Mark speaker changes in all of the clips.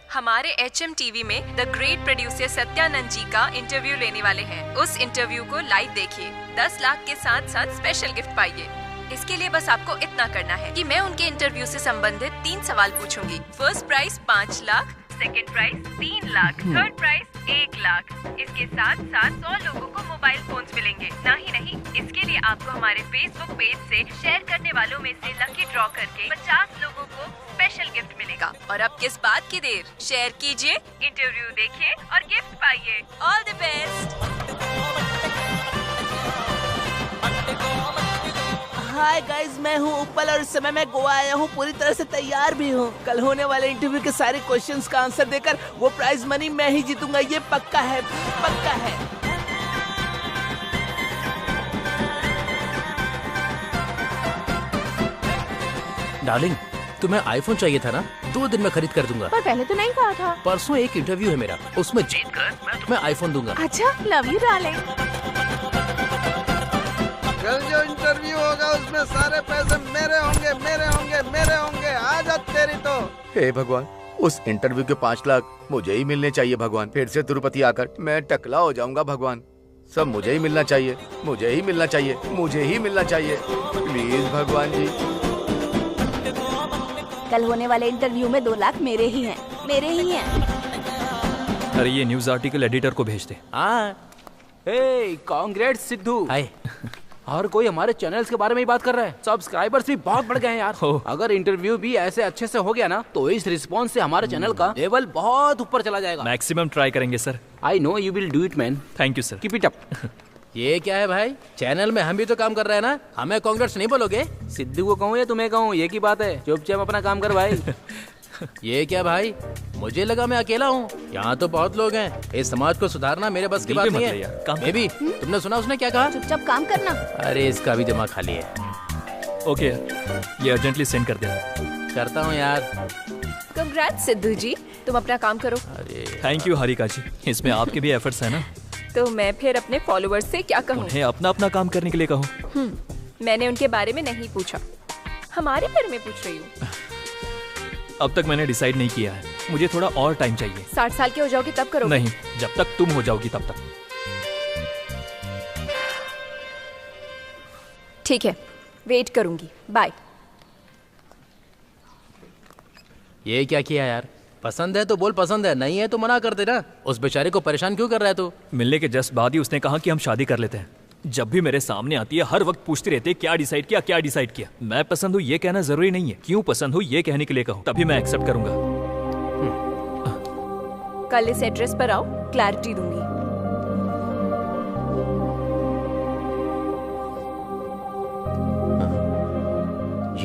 Speaker 1: हमारे HM TV में the great producer Satyanand जी का इंटरव्यू लेने वाले हैं। उस इंटरव्यू को लाइव देखिए। 10 लाख के साथ साथ स्पेशल गिफ्ट पाइए। इसके लिए बस आपको इतना करना है कि मैं उनके इंटरव्यू से संबंधित 3 सवाल पूछूंगी। First prize 5 lakh, second prize 3 lakh, third prize 1 lakh. इसके साथ साथ 100 लोगों को मोबाइल फोन्स मिलेंगे। नहीं, इसके लिए आपको हमारे फेसबुक पेज से शेयर करने वालों में से लकी ड्रॉ करके 50 लोगों को स्पेशल गिफ्ट मिलेगा। और अब किस बात की देर, शेयर कीजिए, इंटरव्यू देखिए और गिफ्ट पाइए। All the best.
Speaker 2: Hi guys, मैं हूँ उपल और इस समय मैं गोवा आया हूँ। पूरी तरह से तैयार भी हूँ। कल होने वाले इंटरव्यू के सारे क्वेश्चंस का आंसर देकर वो प्राइज मनी मैं ही जीतूंगा। ये पक्का है, पक्का है।
Speaker 3: डार्लिंग, तुम्हें आईफोन चाहिए था ना? 2 दिन में खरीद कर दूंगा।
Speaker 4: पर पहले तो नहीं कहा था।
Speaker 3: परसों एक इंटरव्यू है मेरा, उसमें जीतकर मैं तुम्हें आईफोन दूंगा।
Speaker 4: अच्छा, लव यू डार्लिंग।
Speaker 5: कल जो इंटरव्यू होगा उसमें सारे पैसे मेरे होंगे, मेरे होंगे, मेरे होंगे। आ जा तेरी तो। हे भगवान, उस इंटरव्यू के 5 लाख मुझे ही मिलने चाहिए भगवान। फिर से तिरुपति आकर मैं टकला हो जाऊंगा भगवान। सब मुझे ही मिलना चाहिए, मुझे ही मिलना चाहिए, मुझे ही मिलना चाहिए। प्लीज भगवान जी।
Speaker 4: कल होने वाले इंटरव्यू में 2 लाख मेरे ही हैं, मेरे ही हैं।
Speaker 6: अरे ये न्यूज आर्टिकल एडिटर को भेज दे।
Speaker 3: हाँ, हे कांग्रेट्स सिद्धू। हाय। हर कोई हमारे चैनल्स के बारे में ही बात कर रहा है। सब्सक्राइबर्स भी बहुत बढ़ गए हैं यार। अगर इंटरव्यू भी ऐसे अच्छे से हो गया ना, तो इस रिस्पॉन्स से हमारे चैनल का लेवल बहुत ऊपर चला जाएगा।
Speaker 6: मैक्सिमम ट्राई करेंगे sir.
Speaker 3: I know you will do it man.
Speaker 6: Thank you sir.
Speaker 3: Keep it up. ये क्या है भाई? चैनल में हम भी तो काम कर रहे हैं ना, हमें कांग्रेट्स नहीं बोलोगे? सिद्धू को कहूँ या तुम्हें कहूँ, ये की बात है। चुपचाप अपना काम कर भाई। ये क्या भाई? मुझे लगा मैं अकेला हूँ। यहाँ तो बहुत लोग हैं। इस समाज को सुधारना मेरे बस की बात नहीं है। बेबी, तुमने सुना उसने क्या कहा?
Speaker 4: चुपचाप काम करना।
Speaker 3: अरे इसका भी दिमाग खाली है।
Speaker 6: ओके, ये अर्जेंटली सेंड कर देना।
Speaker 3: करता हूँ यार।
Speaker 1: कंग्रेट्स सिद्धू जी, तुम अपना काम करो।
Speaker 3: अरे
Speaker 6: थैंक यू हारिका जी, इसमें आपके भी एफर्ट्स है ना।
Speaker 1: तो मैं फिर अपने फॉलोअर्स से क्या कहूँ?
Speaker 6: उन्हें अपना अपना काम करने के लिए कहूँ।
Speaker 1: मैंने उनके बारे में नहीं पूछा, हमारे बारे में पूछ रही हूँ।
Speaker 6: अब तक मैंने डिसाइड नहीं किया है, मुझे थोड़ा और टाइम चाहिए।
Speaker 1: 60 साल के हो जाओगे तब करोगे?
Speaker 6: नहीं, जब तक तुम हो जाओगी तब तक।
Speaker 1: ठीक है, वेट करूंगी। बाय।
Speaker 3: ये क्या किया यार? पसंद है तो बोल पसंद है, नहीं है तो मना कर देना। उस बेचारे को परेशान क्यों कर रहा है तू?
Speaker 6: मिलने के जस्ट बाद ही उसने कहा कि हम शादी कर लेते हैं। जब भी मेरे सामने आती है हर वक्त पूछती रहती है क्या डिसाइड किया, क्या डिसाइड किया। मैं पसंद हूँ ये कहना जरूरी नहीं है, क्यों पसंद हूँ ये कहने के लिए कहूँ, तभी मैं एक्सेप्ट करूंगा।
Speaker 1: कल इस एड्रेस पर आओ, क्लैरिटी दूंगी।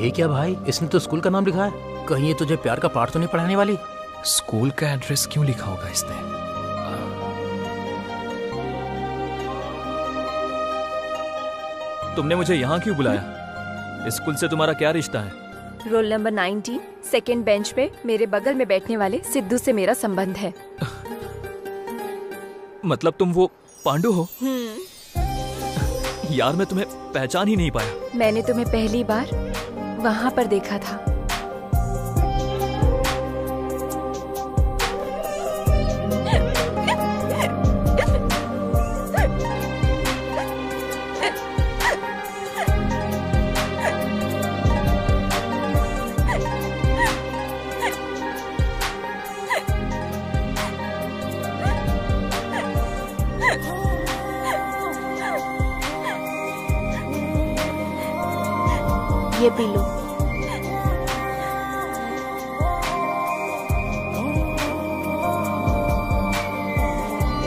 Speaker 3: ये क्या भाई? इसने तो स्कूल का नाम लिखा है। कहीं ये तुझे प्यार का पाठ तो नहीं पढ़ाने वाली?
Speaker 6: स्कूल का एड्रेस क्यों लिखा होगा इसने? तुमने मुझे यहाँ क्यों बुलाया? स्कूल से तुम्हारा क्या रिश्ता है?
Speaker 1: रोल नंबर 19, सेकंड बेंच पे मेरे बगल में बैठने वाले सिद्धू से मेरा संबंध है।
Speaker 6: मतलब तुम वो पांडु हो? यार मैं तुम्हें पहचान ही नहीं पाया।
Speaker 1: मैंने तुम्हें पहली बार वहाँ पर देखा था।
Speaker 4: ये पी लो।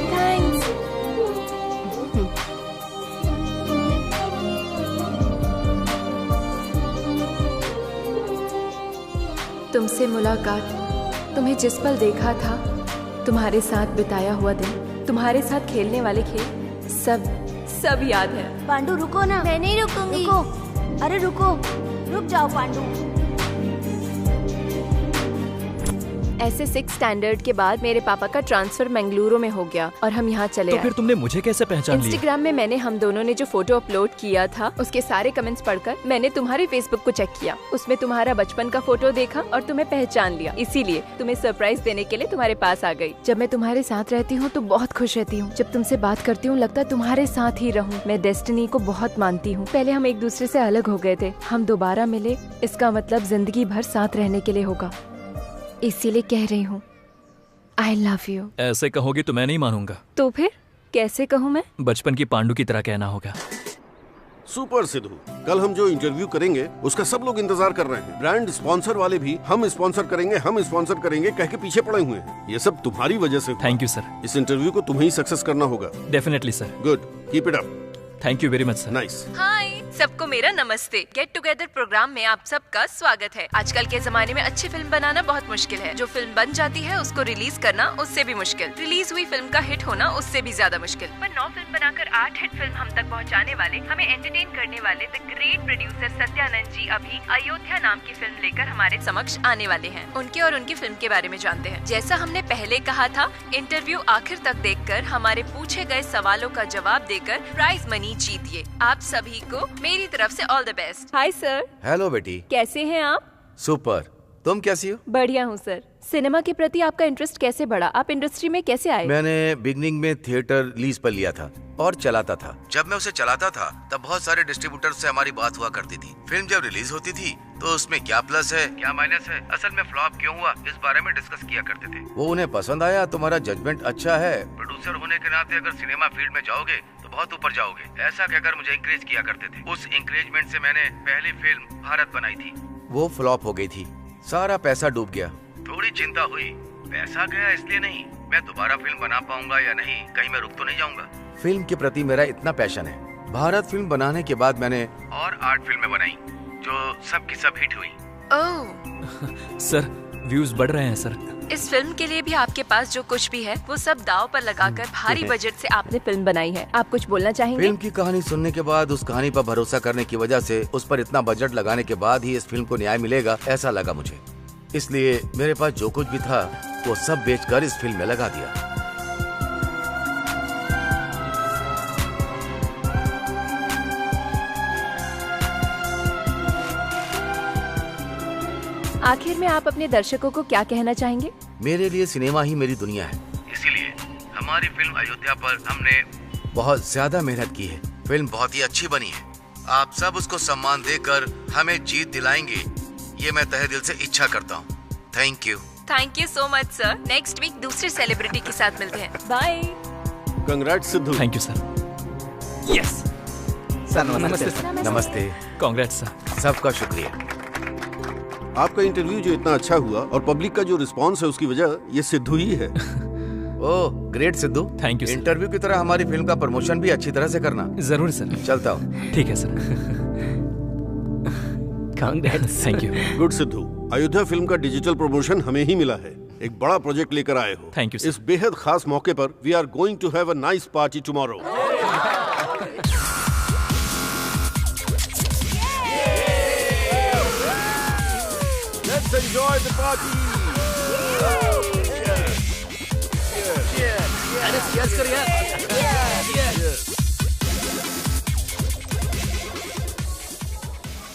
Speaker 1: थैंक्स। तुमसे मुलाकात, तुम्हें जिस पल देखा था, तुम्हारे साथ बिताया हुआ दिन, तुम्हारे साथ खेलने वाले खेल, सब याद है।
Speaker 4: पांडु रुको ना। मैं नहीं रुकूंगी। रुको, अरे रुको, रुक जाओ पांडु।
Speaker 1: ऐसे 6 स्टैंडर्ड के बाद मेरे पापा का ट्रांसफर मंगलुरु में हो गया और हम यहाँ चले
Speaker 6: तो
Speaker 1: आए।
Speaker 6: फिर तुमने मुझे कैसे पहचान लिया?
Speaker 1: इंस्टाग्राम में मैंने हम दोनों ने जो फोटो अपलोड किया था उसके सारे कमेंट्स पढ़कर मैंने तुम्हारे फेसबुक को चेक किया, उसमें तुम्हारा बचपन का फोटो देखा और तुम्हें पहचान लिया। इसीलिए तुम्हें सरप्राइज देने के लिए तुम्हारे पास आ गई। जब मैं तुम्हारे साथ रहती हूँ तो बहुत खुश रहती हूँ। जब तुमसे बात करती हूँ लगता है तुम्हारे साथ ही रहूँ। मैं डेस्टिनी को बहुत मानती हूँ। पहले हम एक दूसरे से अलग हो गए थे, हम दोबारा मिले, इसका मतलब जिंदगी भर साथ रहने के लिए होगा। इसीलिए कह रही हूँ आई लव यू।
Speaker 6: ऐसे कहोगी तो मैं नहीं मानूंगा।
Speaker 1: तो फिर कैसे कहूँ मैं?
Speaker 6: बचपन की पांडु की तरह कहना होगा।
Speaker 7: सुपर सिद्धू, कल हम जो इंटरव्यू करेंगे उसका सब लोग इंतजार कर रहे हैं। ब्रांड स्पॉन्सर वाले भी हम स्पॉन्सर करेंगे कह के पीछे पड़े हुए हैं। ये सब तुम्हारी वजह से हुआ।
Speaker 6: Thank you sir.
Speaker 7: इस इंटरव्यू को तुम्हें ही सक्सेस करना होगा।
Speaker 6: Definitely sir.
Speaker 7: Good, keep it up.
Speaker 6: Thank you very much sir.
Speaker 7: Nice.
Speaker 1: Hi सबको मेरा नमस्ते। गेट टुगेदर प्रोग्राम में आप सबका स्वागत है। आजकल के जमाने में अच्छी फिल्म बनाना बहुत मुश्किल है। जो फिल्म बन जाती है उसको रिलीज करना उससे भी मुश्किल। रिलीज हुई फिल्म का हिट होना उससे भी ज्यादा मुश्किल। पर 9 फिल्म बनाकर 8 हिट फिल्म हम तक पहुंचाने वाले, हमें एंटरटेन करने वाले द ग्रेट प्रोड्यूसर सत्यानंद जी अभी अयोध्या नाम की फिल्म लेकर हमारे समक्ष आने वाले हैं। उनके और उनकी फिल्म के बारे में जानते हैं। जैसा हमने पहले कहा था, इंटरव्यू आखिर तक देखकर हमारे पूछे गए सवालों का जवाब देकर प्राइज मनी जीतिए। आप सभी को मेरी तरफ से all the best. Hi sir.
Speaker 5: Hello बेटी।
Speaker 1: कैसे हैं आप?
Speaker 5: सुपर, तुम कैसी हो?
Speaker 1: बढ़िया हूँ सर। सिनेमा के प्रति आपका इंटरेस्ट कैसे बढ़ा? आप इंडस्ट्री में कैसे आए?
Speaker 5: मैंने बिगनिंग में थिएटर लीज पर लिया था और चलाता था। जब मैं उसे चलाता था तब बहुत सारे डिस्ट्रीब्यूटर से हमारी बात हुआ करती थी। फिल्म जब रिलीज होती थी तो उसमें क्या प्लस है क्या माइनस है, असल में फ्लॉप क्यों हुआ, इस बारे में डिस्कस किया करते थे। वो उन्हें पसंद आया, तुम्हारा जजमेंट अच्छा है, प्रोड्यूसर होने के नाते अगर सिनेमा फील्ड में जाओगे तो बहुत ऊपर जाओगे, ऐसा कहकर मुझे इंकरेज किया करते थे। उस इंकरेजमेंट से मैंने पहली फिल्म भारत बनाई थी। वो फ्लॉप हो गई थी, सारा पैसा डूब गया। थोड़ी चिंता हुई, पैसा गया इसलिए नहीं, मैं दोबारा फिल्म बना पाऊंगा या नहीं, कहीं मैं रुक तो नहीं जाऊंगा। फिल्म के प्रति मेरा इतना पैशन है। भारत फिल्म बनाने के बाद मैंने और 8 फिल्में बनाई जो सब की सब हिट हुई।
Speaker 1: ओह
Speaker 6: सर व्यूज बढ़ रहे हैं सर।
Speaker 1: इस फिल्म के लिए भी आपके पास जो कुछ भी है वो सब दाव पर लगाकर भारी बजट से आपने फिल्म बनाई है। आप कुछ बोलना चाहेंगे?
Speaker 5: फिल्म की कहानी सुनने के बाद, उस कहानी पर भरोसा करने की वजह से, उस पर इतना बजट लगाने के बाद ही इस फिल्म को न्याय मिलेगा ऐसा लगा मुझे। इसलिए मेरे पास जो कुछ भी था वो सब बेचकर इस फिल्म में लगा दिया।
Speaker 1: आखिर में आप अपने दर्शकों को क्या कहना चाहेंगे?
Speaker 5: मेरे लिए सिनेमा ही मेरी दुनिया है, इसीलिए हमारी फिल्म अयोध्या पर हमने बहुत ज्यादा मेहनत की है। फिल्म बहुत ही अच्छी बनी है। आप सब उसको सम्मान देकर हमें जीत दिलाएंगे, ये मैं तहे दिल से इच्छा करता हूँ। Thank you.
Speaker 1: Thank you so much sir. Next week दूसरे सेलिब्रिटी के साथ मिलते हैं। Bye.
Speaker 7: Congrats Sidhu.
Speaker 6: Thank you sir. Yes
Speaker 2: sir नमस्ते।
Speaker 5: नमस्ते।
Speaker 6: Congrats sir.
Speaker 5: सबका शुक्रिया।
Speaker 7: आपका इंटरव्यू जो इतना अच्छा हुआ और पब्लिक का जो रिस्पांस है उसकी वजह ये सिद्धू ही है।
Speaker 5: Oh great Sidhu.
Speaker 6: Thank you sir.
Speaker 5: Interview की तरह हमारी फिल्म का प्रमोशन भी अच्छी तरह से करना।
Speaker 6: जरूर सर।
Speaker 5: चलता हूँ।
Speaker 6: ठीक है sir. Congrats. Thank you.
Speaker 7: Good Sidhu, Ayodhya film का डिजिटल प्रमोशन हमें ही मिला है। एक बड़ा प्रोजेक्ट लेकर आए हो।
Speaker 6: Thank you sir.
Speaker 7: इस बेहद खास मौके पर we are going to have a nice party tomorrow. Let's enjoy the party.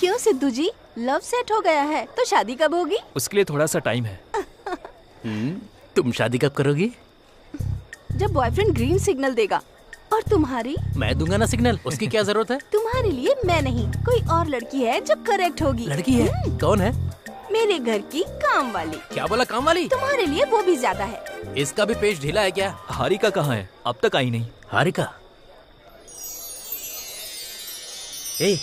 Speaker 4: क्यों सिद्धू जी, लव सेट हो गया है तो शादी कब होगी?
Speaker 6: उसके लिए थोड़ा सा टाइम है।
Speaker 3: तुम शादी कब करोगी?
Speaker 4: जब बॉयफ्रेंड ग्रीन सिग्नल देगा। और तुम्हारी?
Speaker 3: मैं दूंगा ना सिग्नल, उसकी क्या जरूरत है?
Speaker 4: तुम्हारे लिए मैं नहीं, कोई और लड़की है जो करेक्ट होगी।
Speaker 3: लड़की है? कौन है?
Speaker 4: मेरे घर की काम वाली।
Speaker 3: क्या बोला, काम वाली?
Speaker 4: तुम्हारे लिए वो भी ज्यादा है।
Speaker 3: इसका भी पेज ढीला है क्या?
Speaker 6: हारिका कहाँ है? अब तक आई नहीं।
Speaker 3: हारिका? ए,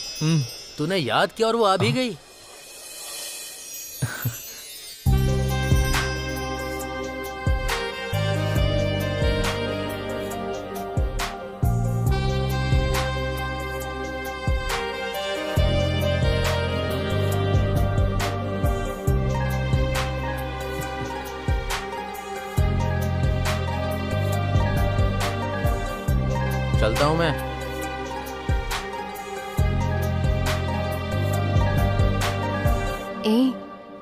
Speaker 3: तूने याद किया और वो आ भी गई। चलता हूँ मैं।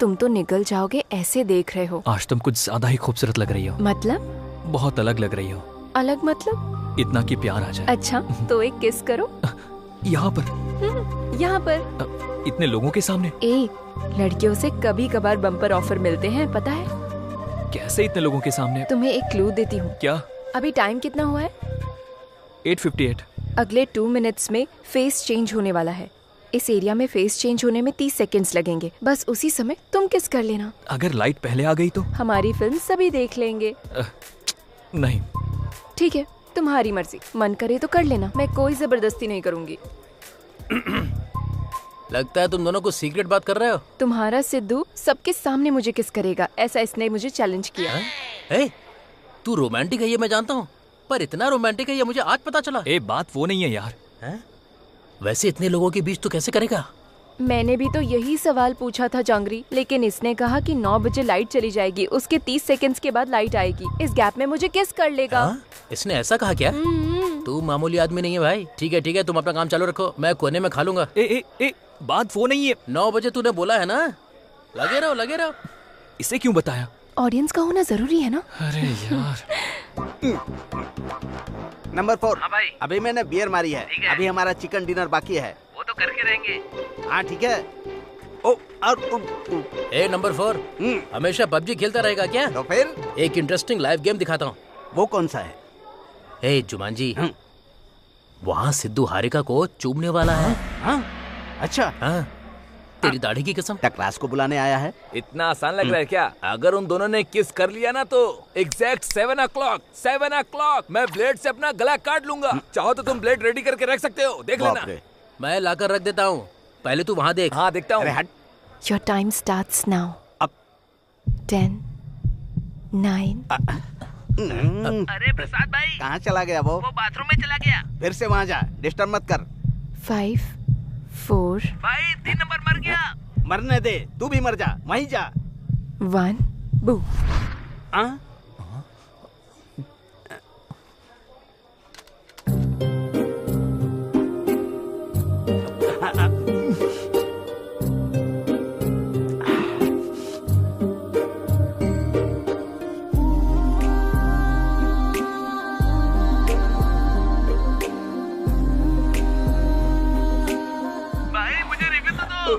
Speaker 1: तुम तो निगल जाओगे ऐसे देख रहे हो।
Speaker 6: आज तुम कुछ ज्यादा ही खूबसूरत लग रही हो।
Speaker 1: मतलब?
Speaker 6: बहुत अलग लग रही हो।
Speaker 1: अलग मतलब?
Speaker 6: इतना कि प्यार आ जाए।
Speaker 1: अच्छा तो एक किस करो।
Speaker 6: यहाँ पर?
Speaker 1: यहाँ पर
Speaker 6: इतने लोगों के सामने?
Speaker 1: लड़कियों से कभी कभार बम्पर ऑफर मिलते हैं, पता है?
Speaker 6: कैसे इतने लोगों के सामने?
Speaker 1: तुम्हें एक क्लू देती हूँ।
Speaker 6: क्या?
Speaker 1: अभी टाइम कितना हुआ है?
Speaker 6: 8:58।
Speaker 1: अगले 2 मिनट्स में फेस चेंज होने वाला है। इस एरिया में फेस चेंज होने में 30 सेकंड्स लगेंगे। बस उसी समय तुम किस कर लेना।
Speaker 6: अगर लाइट पहले आ गई तो?
Speaker 1: हमारी फिल्म सभी देख लेंगे।
Speaker 6: नहीं।
Speaker 1: ठीक है, तुम्हारी मर्जी। मन करे तो कर लेना, मैं कोई जबरदस्ती नहीं करूंगी।
Speaker 3: लगता है तुम दोनों को सीक्रेट बात कर रहे हो।
Speaker 1: तुम्हारा सिद्धू सबके सामने मुझे किस करेगा, ऐसा इसने मुझे चैलेंज किया।
Speaker 3: ए, तू रोमांटिक है ये मैं जानता हूँ, पर इतना रोमांटिक है ये मुझे आज पता चला।
Speaker 6: बात वो नहीं है यार।
Speaker 3: है? वैसे इतने लोगों के बीच तू कैसे करेगा?
Speaker 1: मैंने भी तो यही सवाल पूछा था जांगरी, लेकिन इसने कहा कि 9 बजे लाइट चली जाएगी, उसके 30 सेकंड्स के बाद लाइट आएगी। इस गैप में मुझे किस कर लेगा।
Speaker 3: इसने ऐसा कहा क्या? तू मामूली आदमी नहीं है भाई। ठीक है तुम अपना काम चालू रखो, मैं कोने में खा लूंगा।
Speaker 6: बात वो नहीं है।
Speaker 3: 9 बजे तूने बोला है ना। लगे रहो।
Speaker 6: इसे क्यों बताया?
Speaker 1: ऑडियंस का होना जरूरी है ना।
Speaker 6: अरे यार।
Speaker 2: नंबर 4।
Speaker 8: हाँ भाई।
Speaker 2: अभी मैंने बियर मारी है, अभी हमारा चिकन डिनर बाकी है।
Speaker 8: वो तो करके रहेंगे।
Speaker 2: हाँ ठीक है।
Speaker 3: ए नंबर 4, हमेशा पबजी खेलता रहेगा क्या?
Speaker 2: तो फिर
Speaker 3: एक इंटरेस्टिंग लाइव गेम दिखाता हूँ।
Speaker 2: वो कौन सा है?
Speaker 3: ए जुमान जी, वहाँ सिद्धू हारिका को चूमने वाला है।
Speaker 2: हाँ? अच्छा।
Speaker 3: हाँ, तेरी दाढ़ी की कसम।
Speaker 2: टकरास को बुलाने आया है।
Speaker 8: इतना आसान लग रहा है क्या? अगर उन दोनों ने किस कर लिया ना तो एग्जैक्ट 7 o'clock मैं ब्लेड से अपना गला काट लूंगा। चाहो तो तुम ब्लेड रेडी करके रख सकते हो, देख लेना।
Speaker 3: मैं लाकर रख देता हूँ, पहले तू वहाँ देख।
Speaker 8: हाँ देखता हूँ।
Speaker 1: Your time starts now.
Speaker 2: अब
Speaker 1: 10, 9.
Speaker 8: अरे प्रसाद भाई,
Speaker 2: कहाँ चला गया वो
Speaker 8: बाथरूम में चला गया।
Speaker 2: फिर से वहाँ जा, डिस्टर्ब मत कर।
Speaker 1: 5, 4.
Speaker 8: भाई 3 नंबर मर गया।
Speaker 2: मरने दे, तू भी मर जा, वहीं जा।
Speaker 1: 1, बू।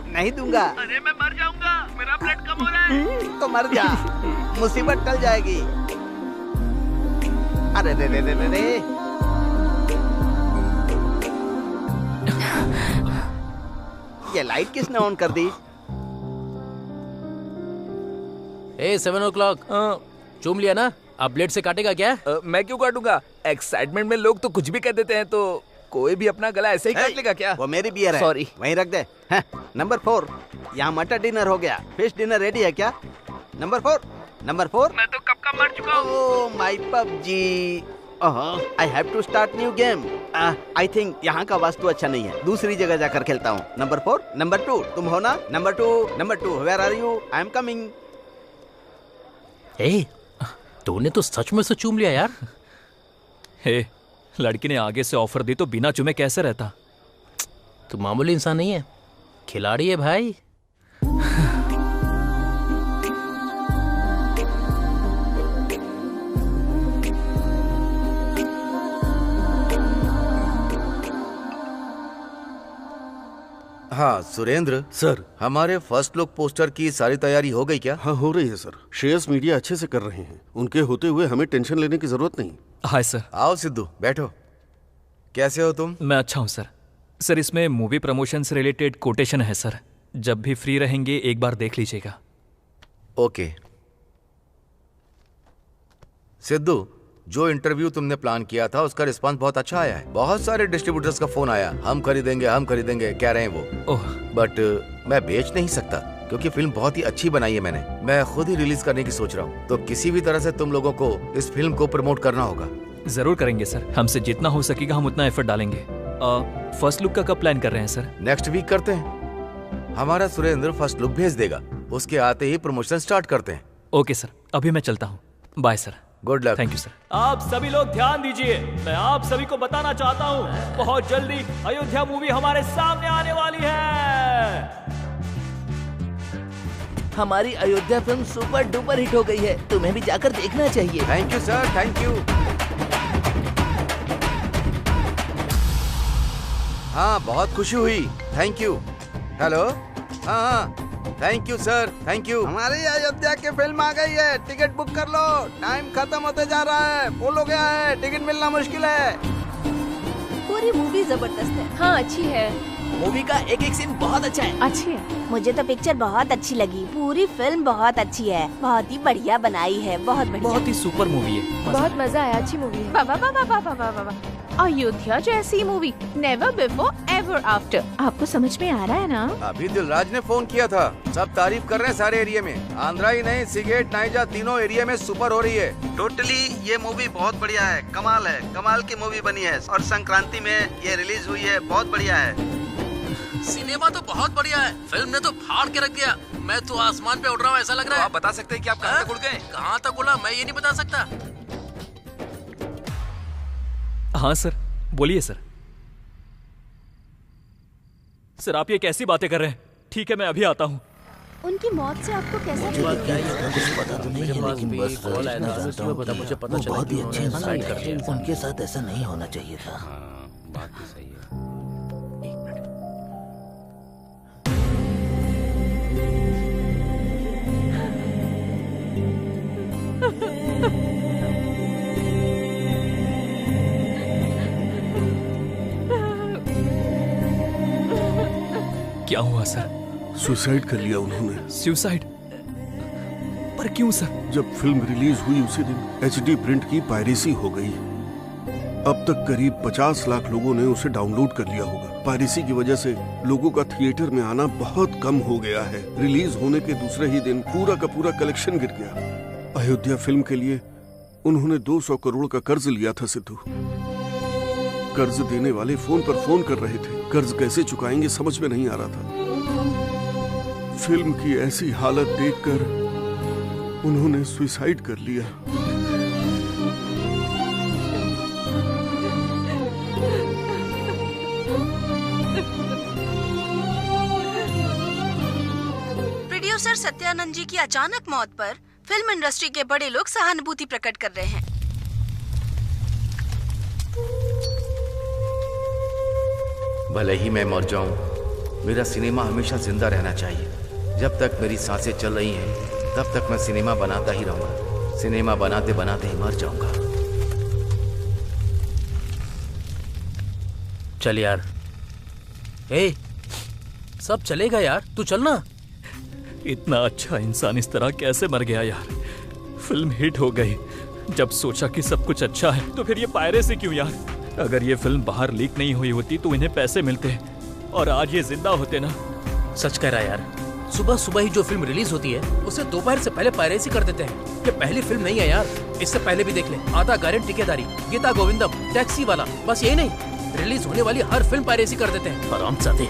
Speaker 2: नहीं दूंगा।
Speaker 8: अरे मैं मर जाऊंगा, मेरा ब्लड कम हो रहा है।
Speaker 2: तो मर जा, मुसीबत टल जाएगी। अरे रे रे रे रे रे। ये लाइट किसने ऑन कर दी?
Speaker 3: ए 7 o'clock, चूम लिया ना? अब ब्लेड से काटेगा क्या?
Speaker 8: मैं क्यों काटूंगा? एक्साइटमेंट में लोग तो कुछ भी कह देते हैं, तो कोई भी अपना गला ऐसे ही काट लेगा क्या?
Speaker 2: वो मेरी बियर है।
Speaker 8: सॉरी।
Speaker 2: वहीं रख दे। नंबर 4, यहाँ मटर डिनर हो गया। फिश डिनर रेडी है क्या? नंबर 4।
Speaker 8: मैं तो कब का मर चुका हूँ।
Speaker 2: Oh my PUBG. I have to start new game. I think यहाँ का वास्तु अच्छा नहीं है, दूसरी जगह जाकर खेलता हूँ। नंबर 4, नंबर 2 तुम हो ना? Number 2 where are you? I am coming.
Speaker 3: ए, तूने तो सच में से चूम लिया यार।
Speaker 6: हे, लड़की ने आगे से ऑफर दी तो बिना चुमे कैसे रहता?
Speaker 3: तू मामूली इंसान नहीं है, खिलाड़ी है भाई।
Speaker 5: हाँ सुरेंद्र
Speaker 7: सर।
Speaker 5: हमारे फर्स्ट लुक पोस्टर की सारी तैयारी हो गई क्या?
Speaker 7: हाँ हो रही है सर, श्रेयस मीडिया अच्छे से कर रहे हैं। उनके होते हुए हमें टेंशन लेने की जरूरत नहीं।
Speaker 6: Hi sir.
Speaker 5: आओ सिद्धू बैठो। कैसे हो तुम?
Speaker 6: मैं अच्छा हूँ सर। सर इसमें मूवी प्रमोशन से रिलेटेड कोटेशन है सर, जब भी फ्री रहेंगे एक बार देख लीजिएगा।
Speaker 5: ओके सिद्धू, जो इंटरव्यू तुमने प्लान किया था उसका रिस्पांस बहुत अच्छा आया है। बहुत सारे डिस्ट्रीब्यूटर्स का फोन आया, हम खरीदेंगे कह रहे हैं वो।
Speaker 6: ओह।
Speaker 5: बट मैं बेच नहीं सकता क्योंकि फिल्म बहुत ही अच्छी बनाई है मैंने। मैं खुद ही रिलीज करने की सोच रहा हूँ, तो किसी भी तरह से तुम लोगों को इस फिल्म को प्रमोट करना होगा।
Speaker 6: जरूर करेंगे सर, हमसे जितना हो सकेगा हम उतना एफर्ट डालेंगे। फर्स्ट लुक का कब प्लान कर रहे हैं सर?
Speaker 5: नेक्स्ट वीक करते हैं। हमारा सुरेंद्र फर्स्ट लुक भेज देगा, उसके आते ही प्रमोशन स्टार्ट करते हैं।
Speaker 6: ओके सर, अभी मैं चलता हूँ। Bye sir.
Speaker 5: Good luck.
Speaker 6: Thank you sir. आप सभी लोग ध्यान दीजिए, मैं आप सभी को बताना चाहता हूँ बहुत जल्दी अयोध्या मूवी हमारे सामने आने वाली है।
Speaker 9: हमारी Ayodhya film super duper hit हो गई है, तुम्हें भी जाकर देखना चाहिए।
Speaker 5: Thank you sir, thank you. हाँ, बहुत खुशी हुई, थैंक यू। हेलो, हाँ, thank you sir, thank you.
Speaker 2: हमारी अयोध्या की फिल्म आ गई है, टिकट बुक कर लो। टाइम खत्म होते जा रहा है, फुल हो गया है, टिकट मिलना मुश्किल है।
Speaker 4: पूरी मूवी जबरदस्त है।
Speaker 1: हाँ अच्छी है।
Speaker 9: मूवी का एक एक सीन बहुत अच्छा है।
Speaker 1: अच्छी है।
Speaker 4: मुझे तो पिक्चर बहुत अच्छी लगी। पूरी फिल्म बहुत अच्छी है, बहुत ही बढ़िया बनाई है, बहुत बढ़िया।
Speaker 6: बहुत ही सुपर मूवी है।
Speaker 1: बहुत मजा आया, अच्छी मूवी है। वाह वाह वाह वाह वाह वाह। अयोध्या जैसी movie never before ever after. आपको समझ में आ रहा है ना?
Speaker 5: अभी दिलराज ने फोन किया था, सब तारीफ कर रहे हैं सारे एरिया में। आंध्रा ही नहीं, सिगरेट नाइजा तीनों एरिया में सुपर हो रही है।
Speaker 2: टोटली ये मूवी बहुत बढ़िया है, कमाल है, कमाल की मूवी बनी है और संक्रांति में ये रिलीज हुई है, बहुत बढ़िया है।
Speaker 3: सिनेमा तो बहुत बढ़िया है, फिल्म ने तो फाड़ के रख दिया। मैं तो आसमान पे उड़ रहा हूँ ऐसा लग रहा है।
Speaker 8: आप बता सकते हैं कि आप कहाँ तक उड़ गए?
Speaker 3: कहाँ तक उड़ा मैं ये नहीं बता सकता।
Speaker 6: हाँ सर, बोलिए सर। सर आप ये कैसी बातें कर रहे हैं? ठीक है मैं अभी आता हूँ।
Speaker 4: उनकी मौत से आपको कैसा
Speaker 9: कुछ पता तो नहीं है, लेकिन बस
Speaker 3: मुझे पता चला
Speaker 9: बहुत ही अच्छे इंसान
Speaker 3: कर
Speaker 9: थे। उनके साथ ऐसा नहीं होना चाहिए था।
Speaker 3: बात भी सही है।
Speaker 6: क्या हुआ सर?
Speaker 7: सुसाइड कर लिया उन्होंने।
Speaker 6: सुसाइड? पर क्यों सर?
Speaker 7: जब फिल्म रिलीज हुई उसी दिन HD प्रिंट की पायरेसी हो गई। अब तक करीब 50 लाख लोगों ने उसे डाउनलोड कर लिया होगा। पायरेसी की वजह से लोगों का थिएटर में आना बहुत कम हो गया है। रिलीज होने के दूसरे ही दिन पूरा का पूरा कलेक्शन गिर गया। अयोध्या फिल्म के लिए उन्होंने 200 करोड़ का कर्ज लिया था सिद्धू। कर्ज देने वाले फोन पर फोन कर रहे थे, कर्ज कैसे चुकाएंगे समझ में नहीं आ रहा था। फिल्म की ऐसी हालत देखकर उन्होंने सुसाइड कर लिया।
Speaker 4: प्रोड्यूसर सत्यानंद जी की अचानक मौत पर फिल्म इंडस्ट्री के बड़े लोग सहानुभूति प्रकट कर रहे हैं।
Speaker 5: भले ही मैं मर जाऊं, मेरा सिनेमा हमेशा जिंदा रहना चाहिए। जब तक मेरी सांसें चल रही हैं, तब तक मैं सिनेमा बनाता ही रहूंगा। सिनेमा बनाते बनाते ही मर जाऊंगा।
Speaker 3: चल यार। ए, सब चलेगा यार, तू चल ना।
Speaker 6: इतना अच्छा इंसान इस तरह कैसे मर गया यार? फिल्म हिट हो गई, जब सोचा कि सब कुछ अच्छा है तो फिर ये पायरेसी क्यों यार? अगर ये फिल्म बाहर लीक नहीं हुई होती तो इन्हें पैसे मिलते और आज ये जिंदा होते ना।
Speaker 3: सच कह रहा है यार, सुबह सुबह ही जो फिल्म रिलीज होती है उसे दोपहर से पहले पायरेसी कर देते हैं। ये पहली फिल्म नहीं है यार, इससे पहले भी देख ले। आधा गारंटी ठेकेदारी, गीता गोविंदम, टैक्सी वाला, बस यही नहीं, रिलीज होने वाली हर फिल्म पायरेसी कर देते हैं। हरामजादे।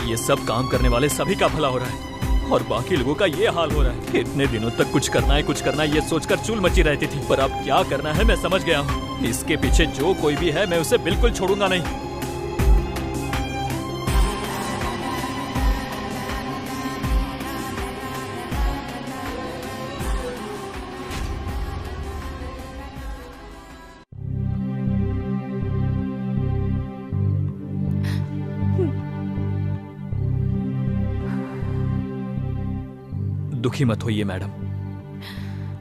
Speaker 6: ये सब काम करने वाले सभी का भला हो रहा है और बाकी लोगों का ये हाल हो रहा है। इतने दिनों तक कुछ करना है ये सोचकर चूल मची रहती थी, पर अब क्या करना है मैं समझ गया हूँ। इसके पीछे जो कोई भी है मैं उसे बिल्कुल छोड़ूंगा नहीं। दुखी मत होइए मैडम,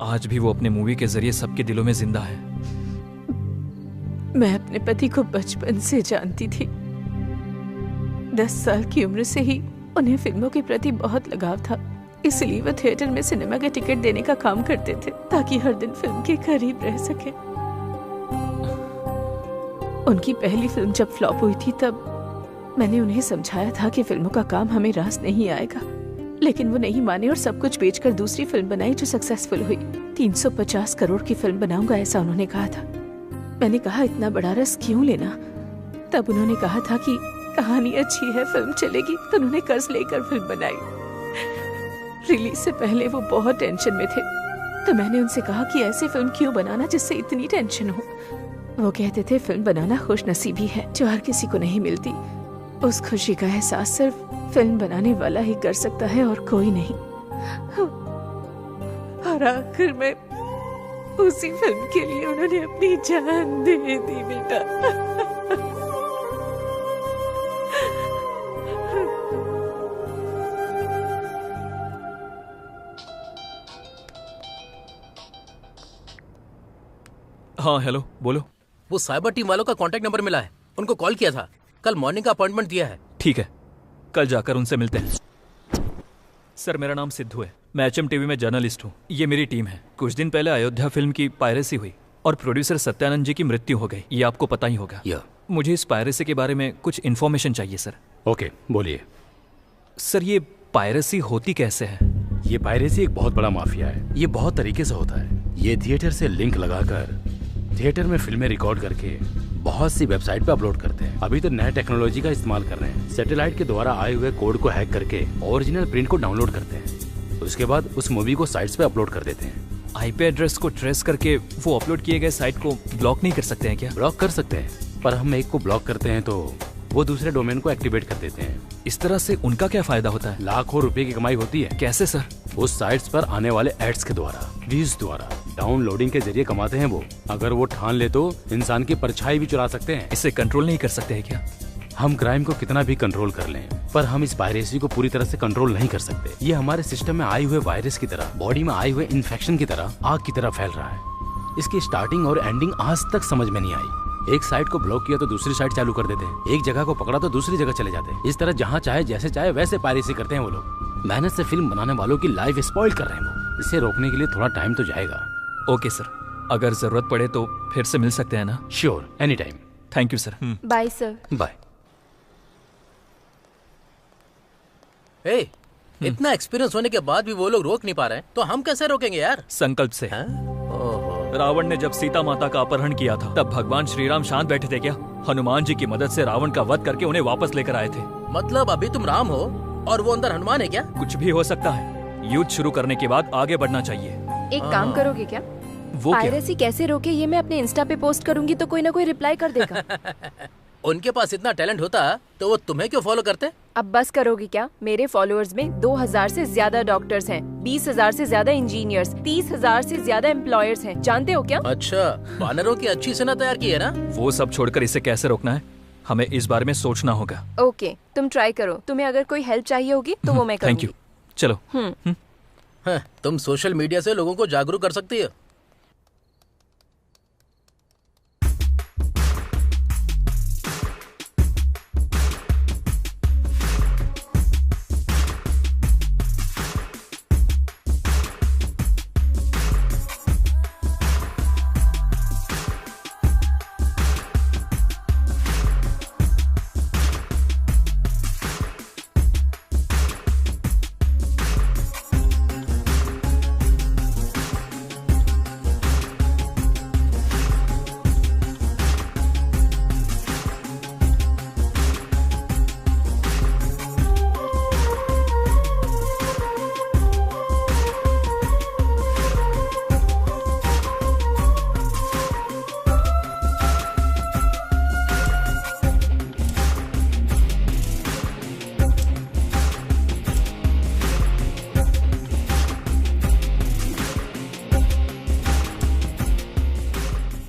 Speaker 6: आज भी वो अपने मूवी के जरिए सबके दिलों में जिंदा है।
Speaker 10: मैं अपने पति को बचपन से जानती थी। 10 साल की उम्र से ही उन्हें फिल्मों के प्रति बहुत लगाव था, इसलिए वो थिएटर में सिनेमा के टिकट देने का काम करते थे ताकि हर दिन फिल्म के करीब रह सके। उनकी पहली फिल्म जब फ्लॉप हुई थी तब मैंने उन्हें समझाया था कि फिल्मों का काम हमें रास नहीं आएगा, लेकिन वो नहीं माने और सब कुछ बेचकर दूसरी फिल्म बनाई जो सक्सेसफुल हुई। 350 करोड़ की फिल्म बनाऊंगा ऐसा उन्होंने कहा था। मैंने कहा इतना बड़ा रिस्क क्यों लेना? तब उन्होंने कहा था कि कहानी अच्छी है, फिल्म चलेगी, तो उन्होंने कर्ज लेकर फिल्म बनाई। रिलीज से पहले वो बहुत टेंशन में थे, तो मैंने उनसे कहा कि ऐसी फिल्म क्यों बनाना जिससे इतनी टेंशन हो। वो कहते थे फिल्म बनाना खुशनसीबी है जो हर किसी को नहीं मिलती। उस खुशी का एहसास सिर्फ फिल्म बनाने वाला ही कर सकता है और कोई नहीं। और आखिर में उसी फिल्म के लिए उन्होंने अपनी जान दे दी बेटा।
Speaker 6: हाँ हेलो, बोलो।
Speaker 3: वो साइबर टीम वालों का कांटेक्ट नंबर मिला है, उनको कॉल किया था, कल मॉर्निंग का अपॉइंटमेंट दिया है।
Speaker 6: ठीक है, कल जाकर उनसे मिलते हैं। सर मेरा नाम सिद्धू है, मैं HM TV में जर्नलिस्ट हूँ। ये मेरी टीम है। कुछ दिन पहले अयोध्या फिल्म की पायरेसी हुई और प्रोड्यूसर सत्यानंद जी की मृत्यु हो गई। ये आपको पता ही होगा। मुझे इस पायरेसी के बारे में कुछ इन्फॉर्मेशन चाहिए सर।
Speaker 11: ओके, बोलिए।
Speaker 6: सर ये पायरेसी होती कैसे है?
Speaker 11: ये पायरेसी एक बहुत बड़ा माफिया है। ये बहुत तरीके से होता है। ये थिएटर से लिंक लगाकर थिएटर में फिल्में रिकॉर्ड करके बहुत सी वेबसाइट पे अपलोड करते हैं। अभी तो नए टेक्नोलॉजी का इस्तेमाल कर रहे हैं। सैटेलाइट के द्वारा आए हुए कोड को हैक करके ओरिजिनल प्रिंट को डाउनलोड करते हैं। उसके बाद उस मूवी को साइट्स पे अपलोड कर देते हैं।
Speaker 6: IP एड्रेस को ट्रेस करके वो अपलोड किए गए साइट को ब्लॉक नहीं कर सकते हैं क्या?
Speaker 11: ब्लॉक कर सकते हैं, पर हम एक को ब्लॉक करते हैं तो वो दूसरे डोमेन को एक्टिवेट कर देते हैं।
Speaker 6: इस तरह से उनका क्या फायदा होता है?
Speaker 11: लाखों रुपए की कमाई होती है।
Speaker 6: कैसे सर?
Speaker 11: उस साइट्स पर आने वाले एड्स के द्वारा, व्यूज द्वारा, डाउनलोडिंग के जरिए कमाते हैं वो। अगर वो ठान ले तो इंसान की परछाई भी चुरा सकते हैं।
Speaker 6: इसे कंट्रोल नहीं कर सकते हैं क्या?
Speaker 11: हम क्राइम को कितना भी कंट्रोल कर लें, पर हम इस पायरेसी को पूरी तरह से कंट्रोल नहीं कर सकते। ये हमारे सिस्टम में आए हुए वायरस की तरह, बॉडी में आए हुए इन्फेक्शन की तरह, आग की तरह फैल रहा है। इसकी स्टार्टिंग और एंडिंग आज तक समझ में नहीं आई। एक साइट को ब्लॉक किया तो दूसरी साइट चालू कर देते हैं। एक जगह को पकड़ा तो दूसरी जगह चले जाते हैं। इस तरह जहाँ चाहे जैसे चाहे वैसे पायरेसी करते हैं वो लोग। मेहनत से फिल्म बनाने वालों की लाइफ स्पॉइल कर रहे हैं वो। इसे रोकने के लिए थोड़ा टाइम तो जाएगा।
Speaker 6: ओके सर, अगर जरूरत पड़े तो फिर से मिल सकते हैं ना?
Speaker 11: Sure, any time.
Speaker 6: Thank you sir.
Speaker 12: Bye sir.
Speaker 11: Bye.
Speaker 3: इतना एक्सपीरियंस होने के बाद भी वो लोग रोक नहीं पा रहे हैं, तो हम कैसे रोकेंगे यार?
Speaker 6: संकल्प से। रावण ने जब सीता माता का अपहरण किया था, तब भगवान श्री राम शांत बैठे थे क्या? हनुमान जी की मदद से रावण का वध करके उन्हें वापस लेकर आए थे।
Speaker 3: मतलब अभी तुम राम हो और वो अंदर हनुमान है क्या?
Speaker 6: कुछ भी हो सकता है। युद्ध शुरू करने के बाद आगे बढ़ना चाहिए।
Speaker 12: एक काम करोगे क्या?
Speaker 6: वो
Speaker 12: पायरेसी कैसे रोके ये मैं अपने इंस्टा पे पोस्ट करूंगी तो कोई ना कोई रिप्लाई कर देगा।
Speaker 3: उनके पास इतना टैलेंट होता तो वो तुम्हें क्यों फॉलो करते?
Speaker 12: अब बस करोगे क्या? मेरे फॉलोअर्स में 2000 से ज्यादा डॉक्टर्स हैं, 20,000 से ज्यादा इंजीनियर्स, 30,000 से ज्यादा एम्प्लॉयर्स हैं। जानते हो क्या?
Speaker 3: अच्छा, वानरों की अच्छी सेना तैयार की है ना?
Speaker 6: वो सब छोड़कर इसे कैसे रोकना है, हमें इस बारे में सोचना होगा।
Speaker 12: ओके, तुम ट्राई करो। तुम्हें अगर कोई हेल्प चाहिए होगी तो वो मैं करूंगी।
Speaker 6: Thank you. चलो।
Speaker 3: तुम सोशल मीडिया से लोगों को जागरूक कर सकती है।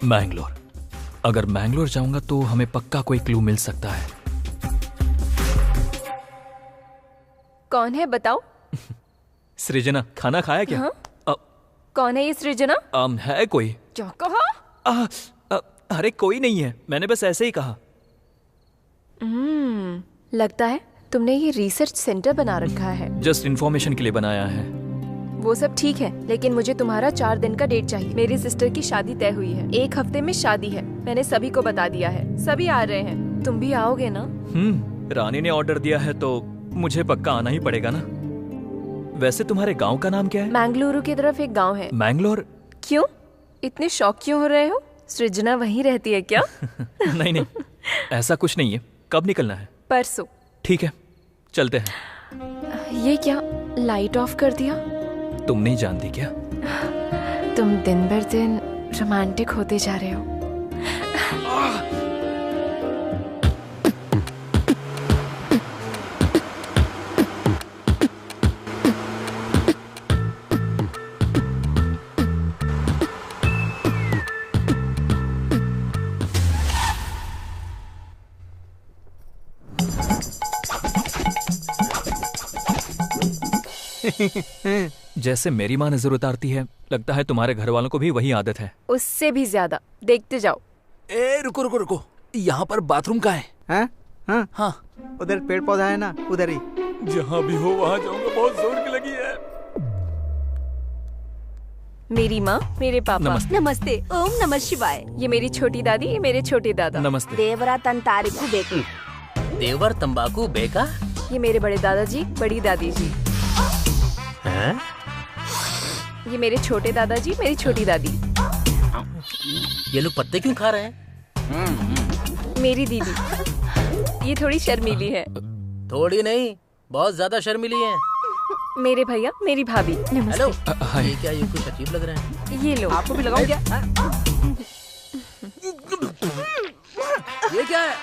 Speaker 6: मैंगलोर। अगर मैंगलोर जाऊंगा तो हमें पक्का कोई क्लू मिल सकता है।
Speaker 12: कौन है बताओ?
Speaker 6: सृजना, खाना खाया क्या?
Speaker 12: हाँ? कौन है ये सृजना?
Speaker 6: है कोई?
Speaker 12: क्या कहा?
Speaker 6: अरे कोई नहीं है, मैंने बस ऐसे ही कहा।
Speaker 12: लगता है तुमने ये रिसर्च सेंटर बना रखा है।
Speaker 6: जस्ट इन्फॉर्मेशन के लिए बनाया है।
Speaker 12: वो सब ठीक है, लेकिन मुझे तुम्हारा 4 दिन का डेट चाहिए। मेरी सिस्टर की शादी तय हुई है, 1 हफ्ते में शादी है। मैंने सभी को बता दिया है, सभी आ रहे हैं। तुम भी आओगे ना?
Speaker 6: रानी ने ऑर्डर दिया है तो मुझे पक्का आना ही पड़ेगा ना। वैसे तुम्हारे गांव का नाम क्या है?
Speaker 12: मैंगलुरु की तरफ एक गांव है।
Speaker 6: मैंगलोर?
Speaker 12: क्यों इतने शौक क्यों हो रहे हो? सृजना वहीं रहती है क्या?
Speaker 6: नहीं, ऐसा कुछ नहीं है। कब निकलना है?
Speaker 12: परसों।
Speaker 6: ठीक है, चलते हैं।
Speaker 12: ये क्या, लाइट ऑफ कर दिया?
Speaker 6: तुम नहीं जानती क्या?
Speaker 12: तुम दिन भर दिन रोमांटिक होते जा रहे हो।
Speaker 6: जैसे मेरी माँ नजर उतारती है, लगता है तुम्हारे घर वालों को भी वही आदत है।
Speaker 12: उससे भी ज्यादा। देखते जाओ।
Speaker 8: ए रुको रुको रुको, यहाँ पर बाथरूम का है?
Speaker 2: हाँ हाँ
Speaker 8: हाँ,
Speaker 2: उधर पेड़ पौधा है ना, उधर ही।
Speaker 8: जहाँ भी हो वहाँ जाऊंगा, बहुत जोर की लगी है।
Speaker 12: मेरी माँ, मेरे पापा।
Speaker 6: नमस्ते।
Speaker 12: नमस्ते। ओम नमः शिवाय। ये मेरी छोटी दादी, ये मेरे छोटे दादा।
Speaker 6: नमस्ते।
Speaker 9: देवरा तंतारिकु बेकू।
Speaker 3: देवर तंबाकू बेका।
Speaker 12: ये मेरे बड़े दादाजी, बड़ी दादी जी।
Speaker 3: हैं?
Speaker 12: ये मेरे छोटे दादाजी, मेरी छोटी दादी।
Speaker 3: ये लोग पत्ते क्यों खा रहे हैं?
Speaker 12: मेरी दीदी, ये थोड़ी शर्मीली है।
Speaker 3: थोड़ी नहीं, बहुत ज्यादा शर्मीली है।
Speaker 12: मेरे भैया, मेरी भाभी।
Speaker 3: हेलो।
Speaker 6: हाय।
Speaker 3: ये क्या, ये कुछ अजीब लग रहा है।
Speaker 12: ये लो।
Speaker 2: आपको भी लगाऊं क्या?
Speaker 3: ये क्या है?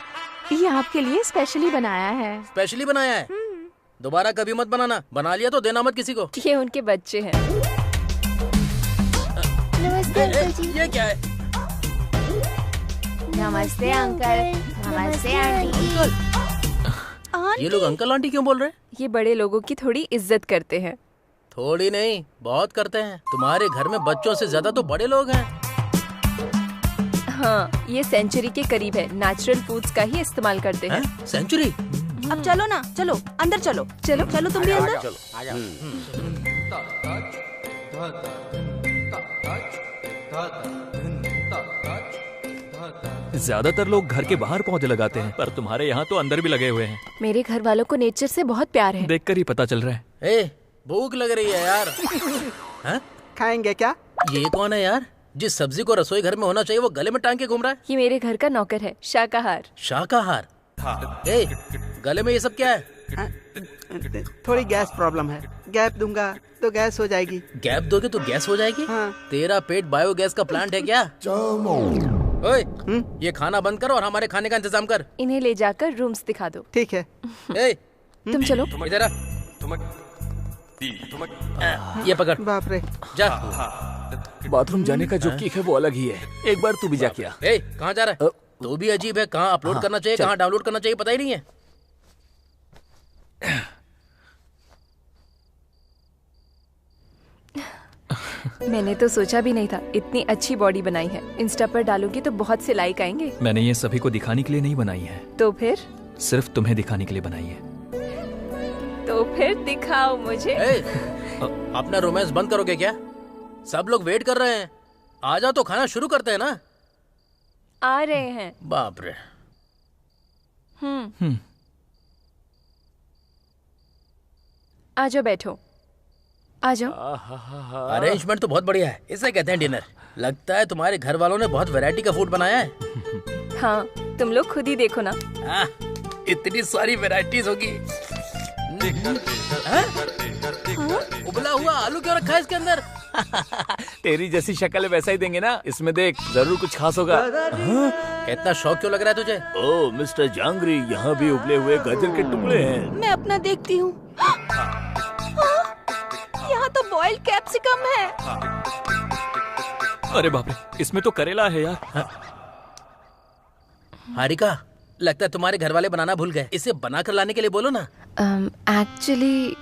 Speaker 10: ये आपके लिए स्पेशली बनाया है।
Speaker 3: स्पेशली बनाया है? दोबारा कभी मत बनाना, बना लिया तो देना मत किसी को।
Speaker 12: ये उनके बच्चे हैं।
Speaker 13: नमस्ते अंकल जी।
Speaker 3: ये क्या है?
Speaker 13: नमस्ते अंकल। नमस्ते आंटी।
Speaker 3: ये लोग अंकल आंटी क्यों बोल रहे हैं?
Speaker 12: ये बड़े लोगों की थोड़ी इज्जत करते हैं।
Speaker 3: थोड़ी नहीं, बहुत करते हैं। तुम्हारे घर में बच्चों से ज्यादा तो बड़े लोग हैं।
Speaker 12: हाँ, ये सेंचुरी के करीब है। नेचुरल फूड्स का ही इस्तेमाल करते हैं।
Speaker 3: सेंचुरी?
Speaker 4: अब चलो ना, चलो अंदर चलो। चलो चलो तुम भी अंदर।
Speaker 6: ज्यादातर लोग घर के बाहर पौधे लगाते हैं, पर तुम्हारे यहाँ तो अंदर भी लगे हुए हैं।
Speaker 12: मेरे घर वालों को नेचर से बहुत प्यार है।
Speaker 6: देखकर ही पता चल रहा है।
Speaker 3: ए, भूख लग रही है यार। हाँ?
Speaker 2: खाएंगे क्या?
Speaker 3: ये कौन है यार? जिस सब्जी को रसोई घर में होना चाहिए वो गले में टांग के घूम रहा है।
Speaker 12: ये मेरे घर का नौकर है, शाकाहार।
Speaker 3: शाकाहार? ए, गले में ये सब क्या है?
Speaker 2: थोड़ी गैस प्रॉब्लम है, गैप दूंगा तो गैस हो जाएगी।
Speaker 3: गैप दोगे तो गैस हो जाएगी?
Speaker 2: हाँ।
Speaker 3: तेरा पेट बायोगैस का प्लांट है क्या? ओए, ये खाना बंद कर और हमारे खाने का इंतजाम कर।
Speaker 12: इन्हें ले जाकर रूम्स दिखा दो।
Speaker 2: ठीक है।
Speaker 3: ए,
Speaker 12: तुम चलो।
Speaker 3: इधर आ। ये पकड़।
Speaker 2: बाप रे।
Speaker 3: जा।
Speaker 8: बाथरूम जाने का जो किक है वो अलग ही है। एक बार तू भी जा किया।
Speaker 3: ए, कहाँ जा रहा है? तू भी अजीब है, कहाँ अपलोड करना चाहिए, कहाँ डाउनलोड करना चाहिए, पता ही नहीं है।
Speaker 12: मैंने तो सोचा भी नहीं था इतनी अच्छी बॉडी बनाई है। इंस्टा पर डालूंगी तो बहुत से लाइक आएंगे।
Speaker 6: मैंने ये सभी को दिखाने के लिए नहीं बनाई है।
Speaker 12: तो फिर?
Speaker 6: सिर्फ तुम्हें दिखाने के लिए बनाई है।
Speaker 12: तो फिर दिखाओ मुझे।
Speaker 3: अपना रोमांस बंद करोगे क्या? सब लोग वेट कर रहे हैं। आ जाओ तो खाना शुरू करते हैं ना।
Speaker 12: आ रहे हैं।
Speaker 3: बाप रे।
Speaker 12: आ जाओ, बैठो। आ जाओ।
Speaker 3: अरेंजमेंट तो बहुत बढ़िया है, इसे कहते हैं डिनर। लगता है तुम्हारे घर वालों ने बहुत वैरायटी का फूड बनाया है।
Speaker 12: हाँ, तुम लोग खुद ही देखो ना।
Speaker 3: इतनी सारी वैरायटीज होगी। उबला हुआ आलू क्यों रखा है इसके अंदर?
Speaker 8: तेरी जैसी शक्ल वैसा ही देंगे ना। इसमें देख, जरूर कुछ खास होगा।
Speaker 3: इतना शौक क्यों लग रहा है तुझे?
Speaker 8: ओ मिस्टर जांगरी, यहाँ भी उबले हुए गाजर के टुकड़े हैं।
Speaker 4: मैं अपना देखती हूँ। यहाँ तो बॉइल्ड कैप्सिकम है।
Speaker 6: अरे बाप रे, इसमें तो करेला है यार।
Speaker 3: हारिका, लगता है तुम्हारे घर वाले बनाना भूल गए। इसे बना कर लाने के लिए बोलो ना।
Speaker 12: एक्चुअली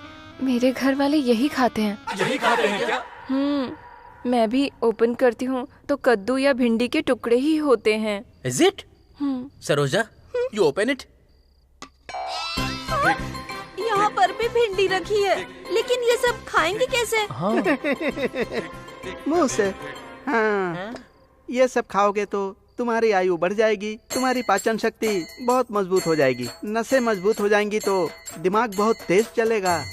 Speaker 12: मेरे घर वाले यही खाते हैं।
Speaker 6: यही खाते हैं क्या?
Speaker 12: मैं भी ओपन करती हूँ तो कद्दू या भिंडी के टुकड़े ही होते हैं।
Speaker 3: Is it? Saroja, you open it?
Speaker 4: यहाँ पर भी भिंडी रखी है, लेकिन ये सब खाएंगे कैसे?
Speaker 2: मुंह से। हाँ, ये सब खाओगे तो तुम्हारी आयु बढ़ जाएगी, तुम्हारी पाचन शक्ति बहुत मजबूत हो जाएगी, नसें मजबूत हो जाएंगी तो दिमाग बहुत तेज चलेगा।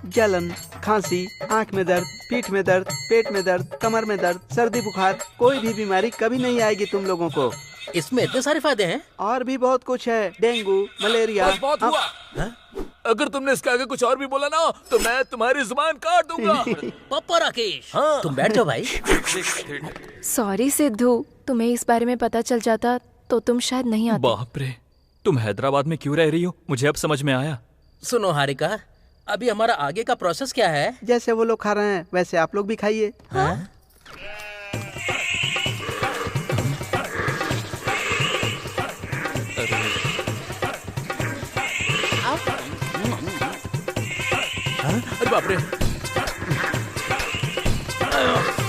Speaker 2: जलन, खांसी, आंख में दर्द, पीठ में दर्द, पेट में दर्द, कमर में दर्द, सर्दी बुखार, कोई भी बीमारी कभी नहीं आएगी तुम लोगों को।
Speaker 3: इसमें इतने सारे फायदे हैं?
Speaker 2: और भी बहुत कुछ है, डेंगू, मलेरिया।
Speaker 8: बहुत हुआ। अगर तुमने इसके आगे कुछ और भी बोला ना तो मैं तुम्हारी जुबान काट दूंगा।
Speaker 3: पापा राकेश, तुम बैठ जाओ भाई।
Speaker 12: सॉरी सिद्धू, तुम्हें इस बारे में पता चल जाता तो तुम शायद नहीं आते।
Speaker 6: बाप रे, तुम हैदराबाद में क्यों रह रही हो? मुझे अब समझ में आया।
Speaker 3: सुनो हारिका, अभी हमारा आगे का प्रोसेस क्या है?
Speaker 2: जैसे वो लोग खा रहे हैं वैसे आप लोग भी खाइए।
Speaker 3: हाँ?
Speaker 8: अरे बाप रे,
Speaker 3: अयो।